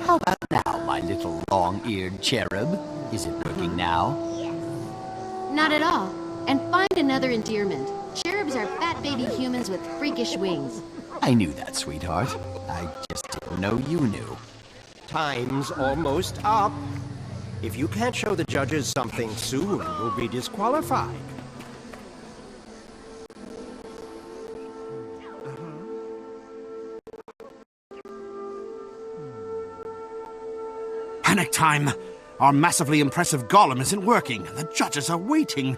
How about now, my little long-eared cherub? Is it working now? Not at all. And find another endearment. Cherubs are fat baby humans with freakish wings. I knew that, sweetheart. I just didn't know you knew. Time's almost up. If you can't show the judges something soon, you'll be disqualified. Panic time! Our massively impressive golem isn't working. The judges are waiting.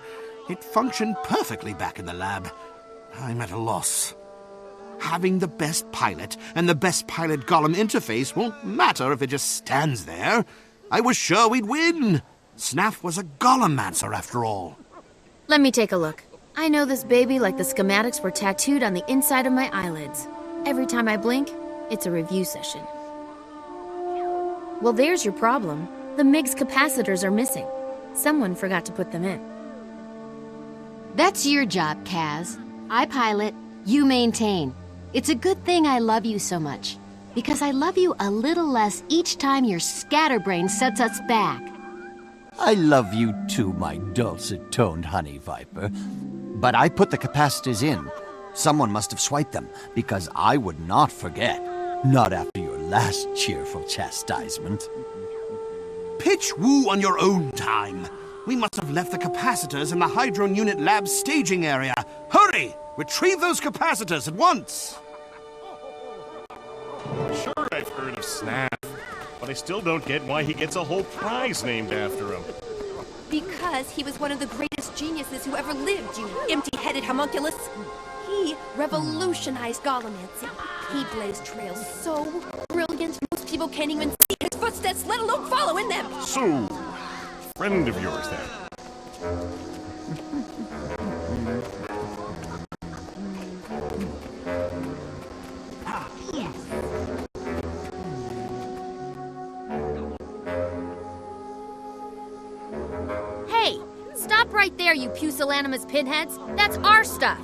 It functioned perfectly back in the lab. I'm at a loss. Having the best pilot and the best pilot golem interface won't matter if it just stands there. I was sure we'd win. Snaff was a golemancer after all. Let me take a look. I know this baby like the schematics were tattooed on the inside of my eyelids. Every time I blink, it's a review session. Well, there's your problem. The MIG's capacitors are missing. Someone forgot to put them in. That's your job, Kaz. I pilot, you maintain. It's a good thing I love you so much. Because I love you a little less each time your scatterbrain sets us back. I love you too, my dulcet-toned honey viper. But I put the capacitors in. Someone must have swiped them, because I would not forget. Not after your last cheerful chastisement. Pitch woo on your own time. We must have left the capacitors in the Hydron Unit Lab's staging area. Hurry! Retrieve those capacitors at once! Sure, I've heard of Snaff, but I still don't get why he gets a whole prize named after him. Because he was one of the greatest geniuses who ever lived, you empty-headed homunculus. He revolutionized Golemancy. He blazed trails so brilliant, most people can't even see his footsteps, let alone follow in them. So, friend of yours then? Hey! Stop right there, you pusillanimous pinheads! That's our stuff!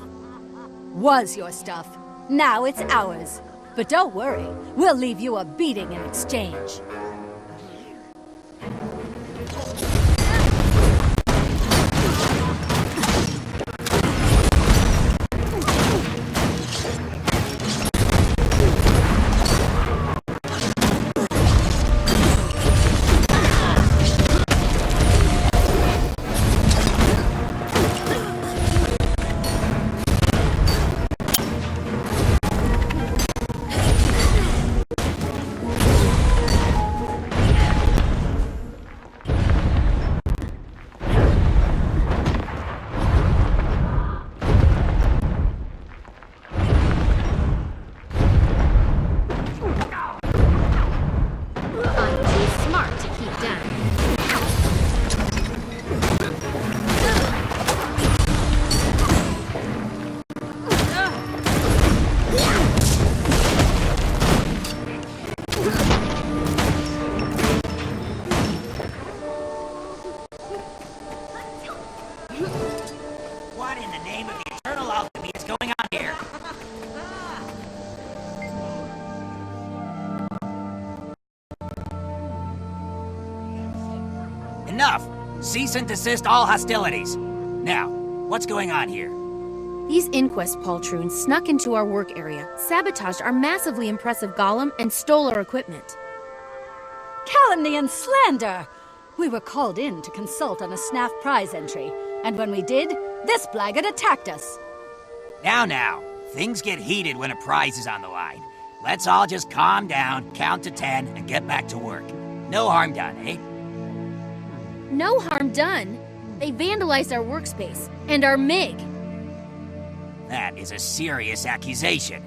Was your stuff. Now it's ours. But don't worry, we'll leave you a beating in exchange. What in the name of the eternal alchemy is going on here? Enough! Cease and desist all hostilities. Now, what's going on here? These inquest poltroons snuck into our work area, sabotaged our massively impressive golem, and stole our equipment. Calumny and slander! We were called in to consult on a Snaff prize entry, and when we did, this blackguard attacked us. Now, things get heated when a prize is on the line. Let's all just calm down, count to 10, and get back to work. No harm done, eh? No harm done. They vandalized our workspace, and our MIG. That is a serious accusation.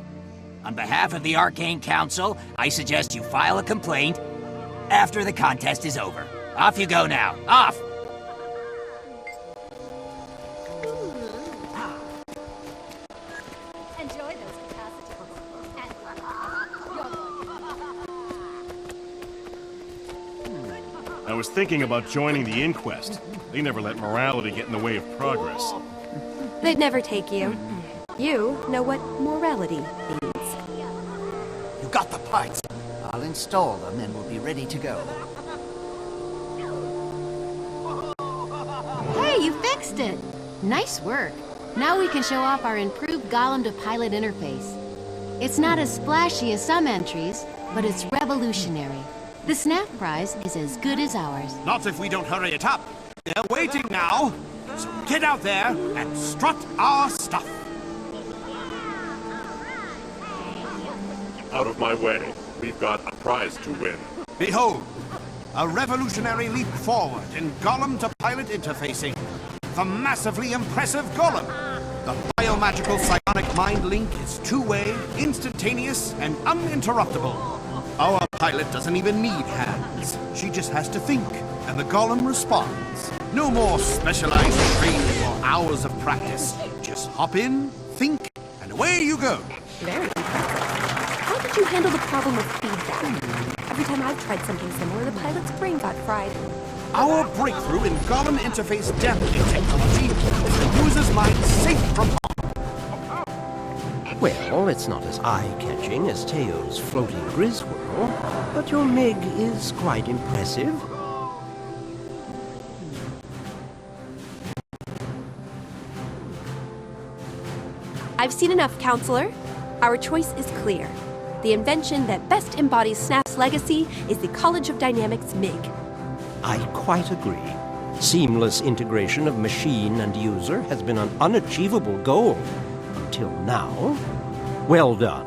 On behalf of the Arcane Council, I suggest you file a complaint after the contest is over. Off you go now. Off! Enjoy those capacitors. I was thinking about joining the inquest. They never let morality get in the way of progress. They'd never take you. You know what morality means. You got the parts. I'll install them and we'll be ready to go. Hey, you fixed it! Nice work. Now we can show off our improved Golem to Pilot interface. It's not as splashy as some entries, but it's revolutionary. The Snap Prize is as good as ours. Not if we don't hurry it up. They're waiting now. So get out there and strut our stuff. Out of my way. We've got a prize to win. Behold, a revolutionary leap forward in Golem to Pilot interfacing. The massively impressive Golem. The biomagical psionic mind link is two-way, instantaneous, and uninterruptible. Our pilot doesn't even need hands. She just has to think, and the Golem responds. No more specialized training or hours of practice. Just hop in, think, and away you go. Very impressive. How did you handle the problem of feedback? Every time I've tried something similar, the pilot's brain got fried. Our breakthrough in Golem interface dampening technology is the user's mind safe from harm. Well, it's not as eye-catching as Teo's floating Griswold, but your MiG is quite impressive. I've seen enough, Counselor. Our choice is clear. The invention that best embodies Snap's legacy is the College of Dynamics MiG. I quite agree. Seamless integration of machine and user has been an unachievable goal until now. Well done.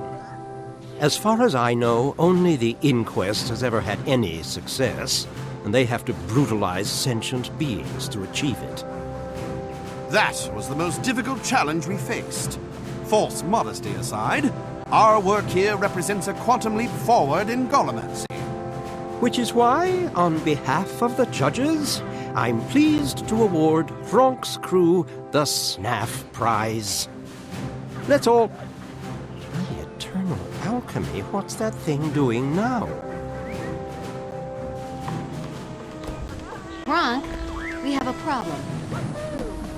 As far as I know, only the Inquest has ever had any success, and they have to brutalize sentient beings to achieve it. That was the most difficult challenge we faced. False modesty aside, our work here represents a quantum leap forward in Golemancy. Which is why, on behalf of the judges, I'm pleased to award Franck's crew the Snaff Prize. Let's all... The Eternal Alchemy, what's that thing doing now? Bronk, we have a problem.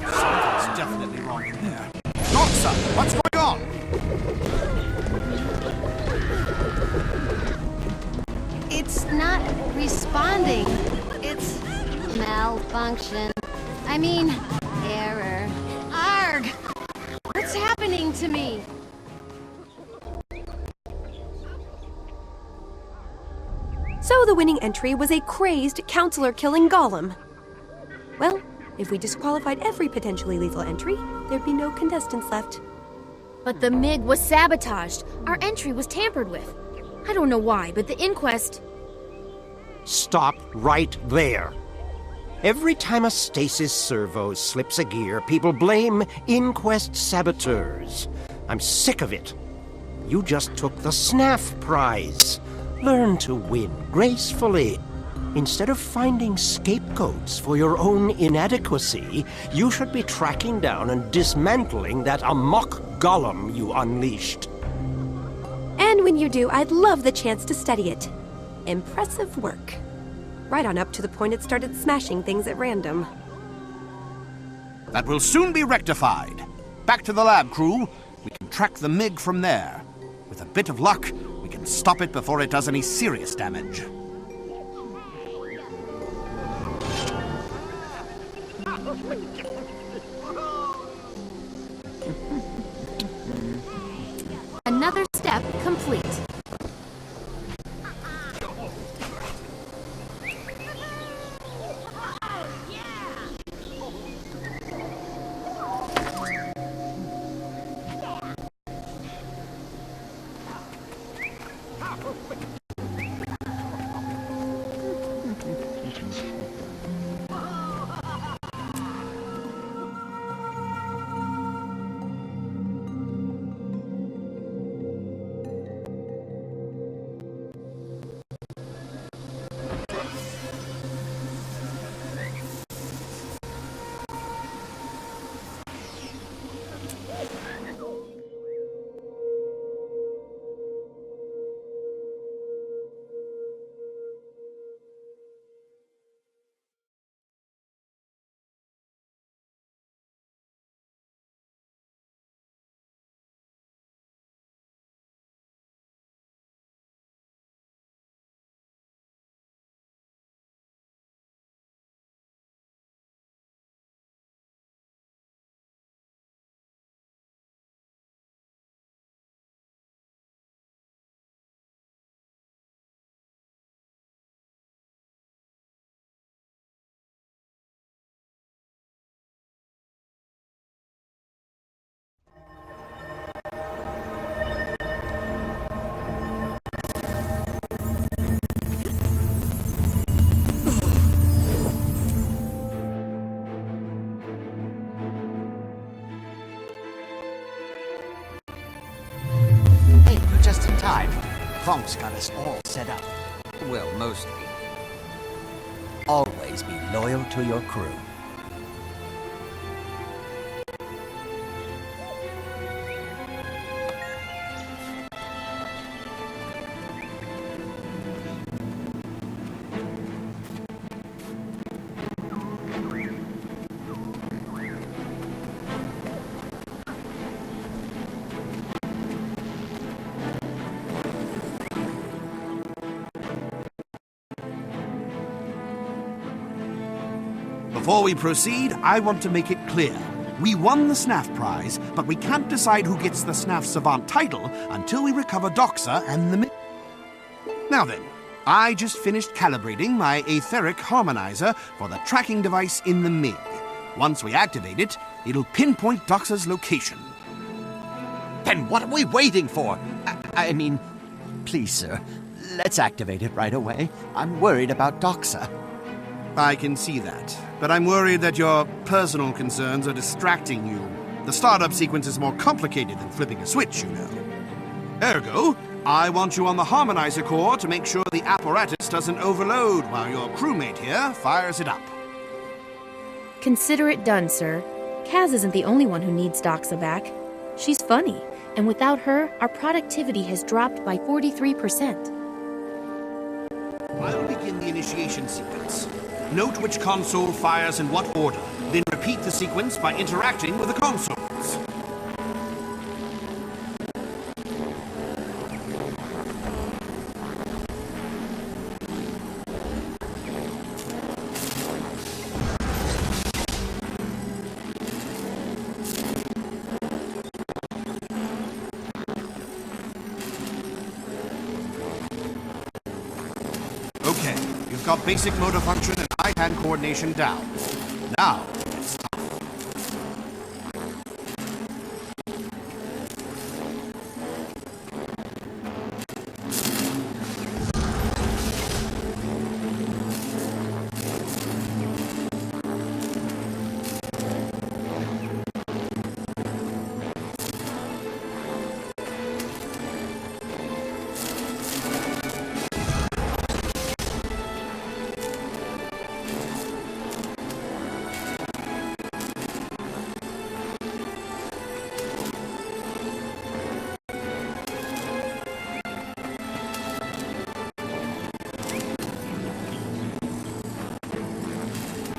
Something's definitely wrong in there. Doctor, what's going on? It's not responding. It's malfunction. I mean, error. Arg! What's happening to me? So the winning entry was a crazed counselor-killing golem. Well, if we disqualified every potentially lethal entry, there'd be no contestants left. But the MiG was sabotaged. Our entry was tampered with. I don't know why, but the inquest... Stop right there. Every time a stasis servo slips a gear, people blame Inquest saboteurs. I'm sick of it. You just took the Snaff Prize. Learn to win gracefully. Instead of finding scapegoats for your own inadequacy, you should be tracking down and dismantling that amok golem you unleashed. And when you do, I'd love the chance to study it. Impressive work. Right on up to the point it started smashing things at random. That will soon be rectified. Back to the lab, crew. We can track the MiG from there. With a bit of luck, we can stop it before it does any serious damage. Another step complete. You've's got us all set up. Well, mostly. Always be loyal to your crew. Before we proceed, I want to make it clear. We won the SNAF prize, but we can't decide who gets the SNAF Savant title until we recover Doxa and the... Now then, I just finished calibrating my etheric harmonizer for the tracking device in the MiG. Once we activate it, it'll pinpoint Doxa's location. Then what are we waiting for? I mean, please, sir, let's activate it right away. I'm worried about Doxa. I can see that, but I'm worried that your personal concerns are distracting you. The startup sequence is more complicated than flipping a switch, you know. Ergo, I want you on the harmonizer core to make sure the apparatus doesn't overload while your crewmate here fires it up. Consider it done, sir. Kaz isn't the only one who needs Doxa back. She's funny, and without her, our productivity has dropped by 43%. I'll begin the initiation sequence. Note which console fires in what order, then repeat the sequence by interacting with the consoles. Okay, you've got basic motor function and eye-hand coordination down. Now, it's tough.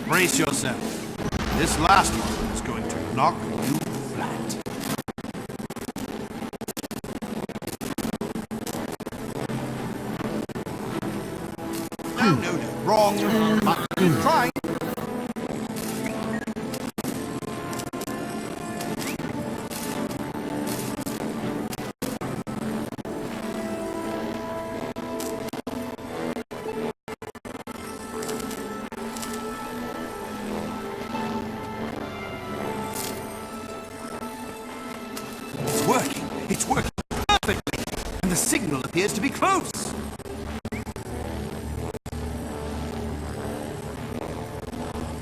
Brace yourself. This last one is going to knock you flat. No, wrong. But try. It's working perfectly, and the signal appears to be close.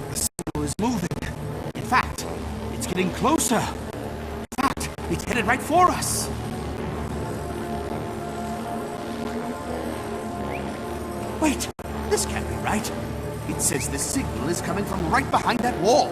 The signal is moving. In fact, it's getting closer. In fact, it's headed right for us. Wait, this can't be right. It says the signal is coming from right behind that wall.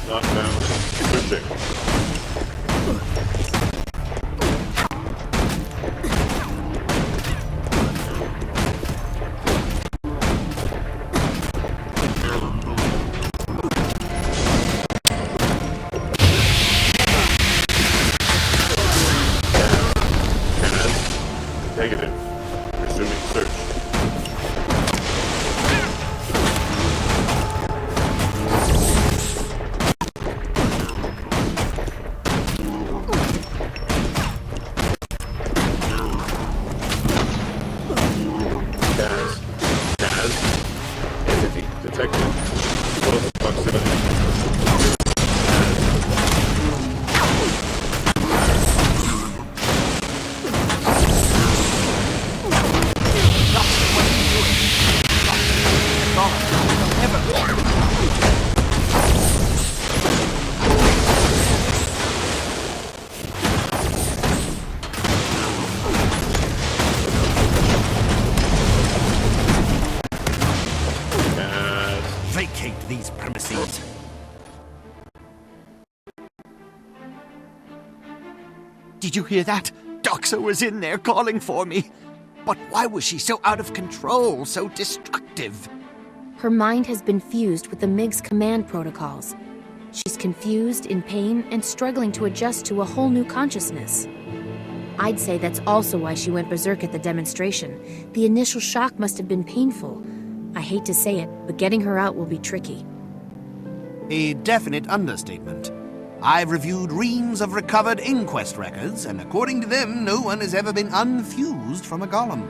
Not found. Switching. Negative. Resuming search. premises. Did you hear that? Doxa was in there calling for me. But why was she so out of control, so destructive? Her mind has been fused with the MiG's command protocols. She's confused, in pain, and struggling to adjust to a whole new consciousness. I'd say that's also why she went berserk at the demonstration. The initial shock must have been painful. I hate to say it, but getting her out will be tricky. A definite understatement. I've reviewed reams of recovered inquest records, and according to them, no one has ever been unfused from a golem.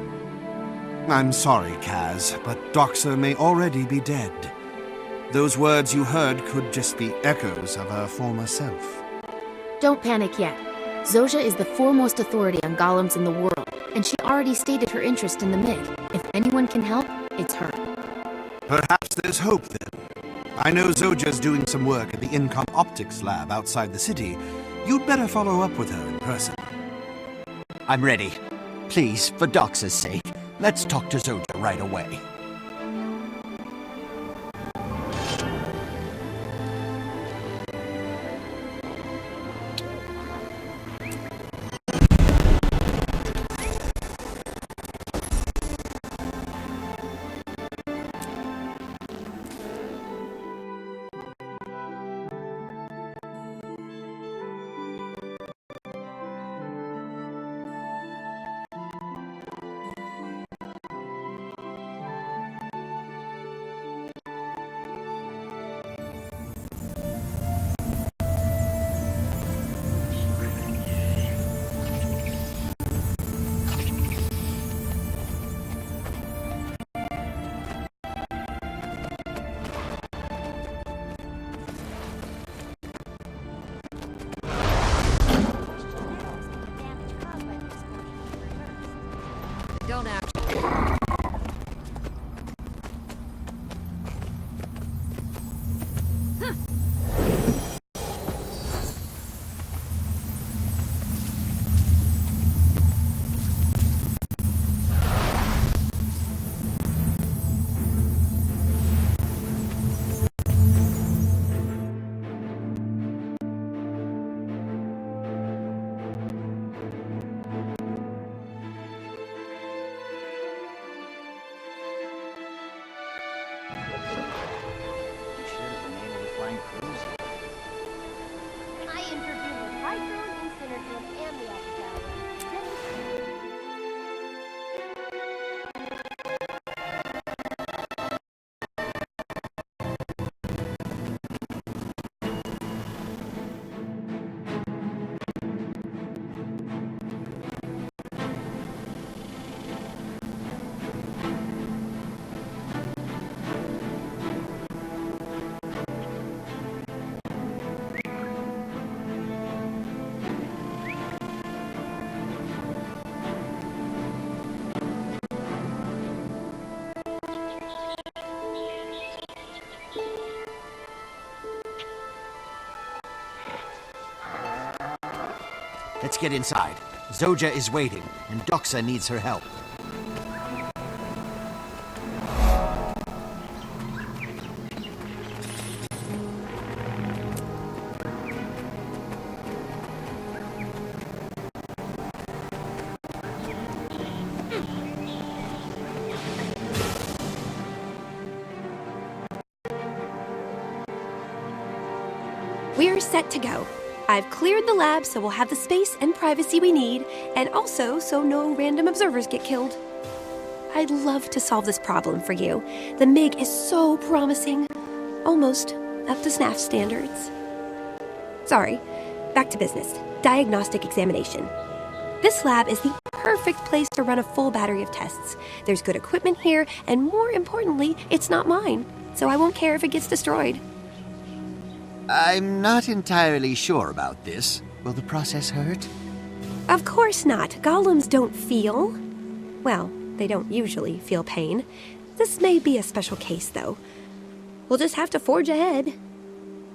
I'm sorry, Kaz, but Doxa may already be dead. Those words you heard could just be echoes of her former self. Don't panic yet. Zoja is the foremost authority on golems in the world, and she already stated her interest in the MiG. If anyone can help, it's her. Perhaps there's hope then. I know Zoja's doing some work at the Incom Optics lab outside the city. You'd better follow up with her in person. I'm ready. Please, for Doxa's sake, let's talk to Zoja right away. Don't act. I interviewed with Typhoon, Incineroar, and the Alpha Tower. Let's get inside. Zoja is waiting, and Doxa needs her help. We're set to go. I've cleared the lab so we'll have the space and privacy we need, and also so no random observers get killed. I'd love to solve this problem for you. The MiG is so promising. Almost up to SNAF standards. Sorry, back to business. Diagnostic examination. This lab is the perfect place to run a full battery of tests. There's good equipment here, and more importantly, it's not mine, so I won't care if it gets destroyed. I'm not entirely sure about this. Will the process hurt? Of course not. Golems don't feel. Well, they don't usually feel pain. This may be a special case, though. We'll just have to forge ahead.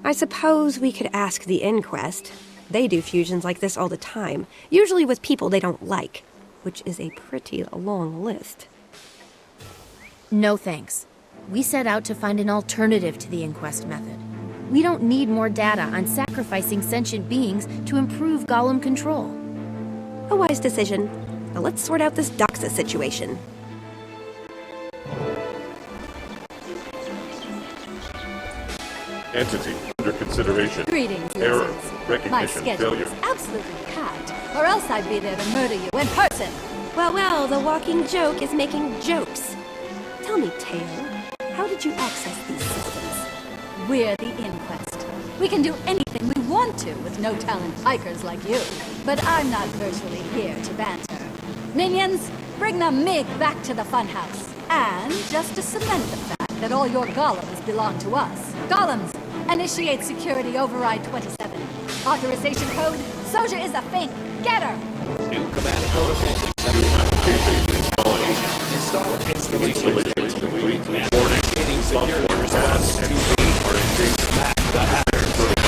I suppose we could ask the Inquest. They do fusions like this all the time, usually with people they don't like, which is a pretty long list. No thanks. We set out to find an alternative to the inquest method. We don't need more data on sacrificing sentient beings to improve golem control. A wise decision. Now let's sort out this Doxa situation. Entity under consideration. Greetings, Error. lizards. My Recognition schedule failure. is absolutely packed, or else I'd be there to murder you in person. Well, the walking joke is making jokes. Tell me, Teo, how did you access these systems? We're the Inquest. We can do anything we want to with no-talent hikers like you. But I'm not virtually here to banter. Minions, bring the MiG back to the funhouse. And just to cement the fact that all your golems belong to us. Golems, initiate security override 27. Authorization code, Soja is a thing. Get her! New command protocol. New application installing. Installation complete. Warning. Software response and are engaged. The hacker protocol.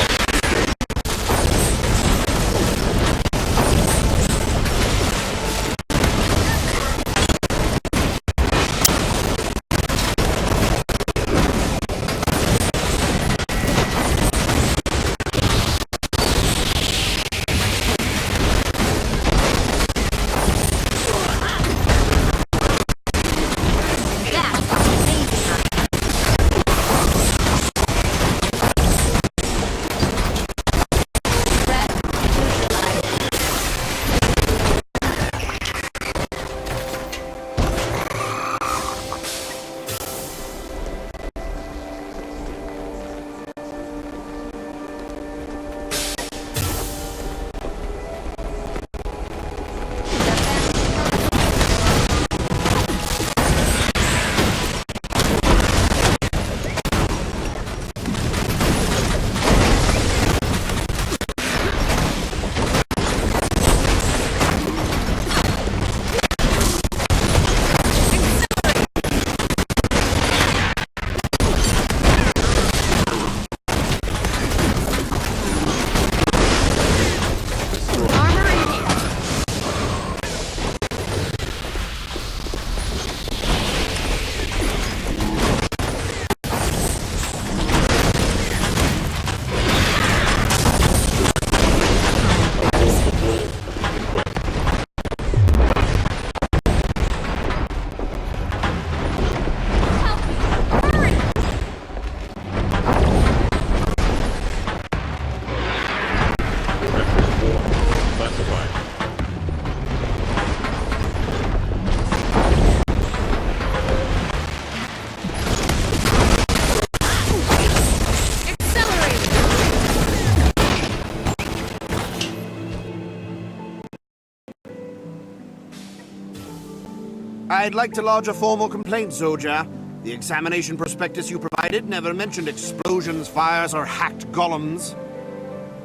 I'd like to lodge a formal complaint, Zoja. The examination prospectus you provided never mentioned explosions, fires, or hacked golems.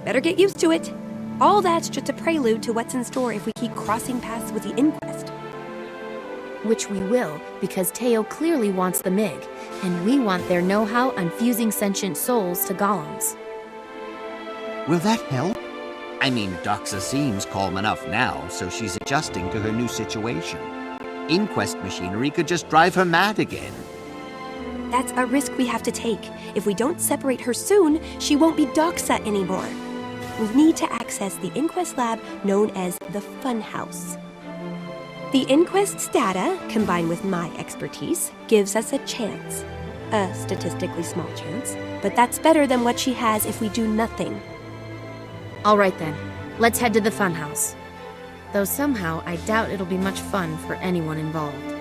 Better get used to it. All that's just a prelude to what's in store if we keep crossing paths with the Inquest. Which we will, because Teo clearly wants the MiG, and we want their know-how on fusing sentient souls to golems. Will that help? I mean, Doxa seems calm enough now, so she's adjusting to her new situation. Inquest machinery could just drive her mad again. That's a risk we have to take. If we don't separate her soon, she won't be Doxa anymore. We need to access the Inquest lab known as the Funhouse. The Inquest's data, combined with my expertise, gives us a chance. A statistically small chance, but that's better than what she has if we do nothing. All right then, let's head to the funhouse. Though somehow I doubt it'll be much fun for anyone involved.